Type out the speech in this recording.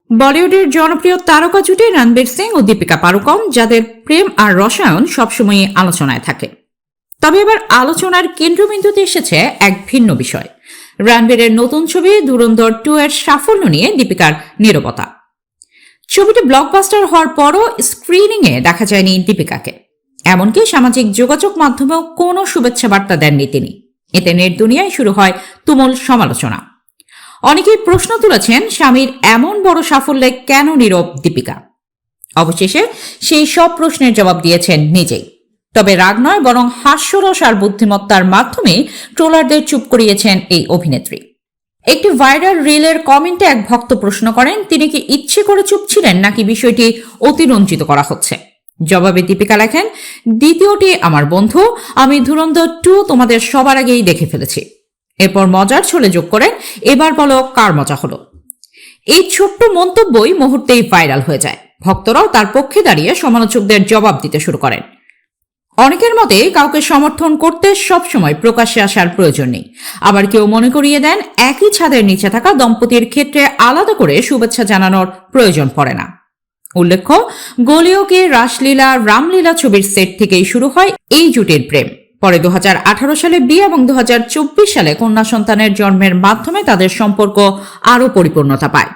বলিউডের জনপ্রিয় তারকা জুটি রণবীর সিং ও দীপিকা পাড়ুকোন, যাদের প্রেম আর রসায়ন সবসময় আলোচনায় থাকে। তবে এবার আলোচনার কেন্দ্রবিন্দুতে এসেছে এক ভিন্ন বিষয়। রণবীরের নতুন ছবি ধুরন্ধর 2 এর সাফল্য নিয়ে দীপিকার নীরবতা। ছবিটি ব্লকবাস্টার হওয়ার পরও স্ক্রিনিংয়ে দেখা যায়নি দীপিকাকে। এমনকি সামাজিক যোগাযোগ মাধ্যমেও কোনো শুভেচ্ছা বার্তা দেননি তিনি। এতে নেট দুনিয়ায় শুরু হয় তুমুল সমালোচনা। অনেকেই প্রশ্ন তুলেছেন, স্বামীর এমন বড় সাফল্যে কেন নীরব দীপিকা? অবশেষে সেই সব প্রশ্নের জবাব দিয়েছেন নিজেই। তবে রাগ নয়, বরং হাস্যরস আর বুদ্ধিমত্তার মাধ্যমে ট্রোলারদের চুপ করিয়েছেন এই অভিনেত্রী। একটি ভাইরাল রিলের কমেন্টে এক ভক্ত প্রশ্ন করেন, তিনি কি ইচ্ছে করে চুপ ছিলেন নাকি বিষয়টি অতিরঞ্জিত করা হচ্ছে? জবাবে দীপিকা লেখেন, দ্বিতীয়টি আমার বন্ধু, আমি ধুরন্ধর 2 তোমাদের সবার আগেই দেখে ফেলেছি। এরপর মজার ছলে যোগ করেন, এবার বলো কার মজা হলো। এই ছোট্ট মন্তব্যই মুহূর্তেই ভাইরাল হয়ে যায়। ভক্তরাও তার পক্ষে দাঁড়িয়ে সমালোচকদের জবাব দিতে শুরু করেন। অনেকের মতে কাউকে সমর্থন করতে সবসময় প্রকাশ্যে আসার প্রয়োজন নেই। আবার কেউ মনে করিয়ে দেন, একই ছাদের নিচে থাকা দম্পতির ক্ষেত্রে আলাদা করে শুভেচ্ছা জানানোর প্রয়োজন পড়ে না। উল্লেখ্য, গলিওকে রাসলীলা রামলীলা ছবির সেট থেকেই শুরু হয় এই জুটির প্রেম। পরে 2018 সালে বিয়ে এবং 2024 সালে কন্যা সন্তানের জন্মের মাধ্যমে তাদের সম্পর্ক আরও পরিপূর্ণতা পায়।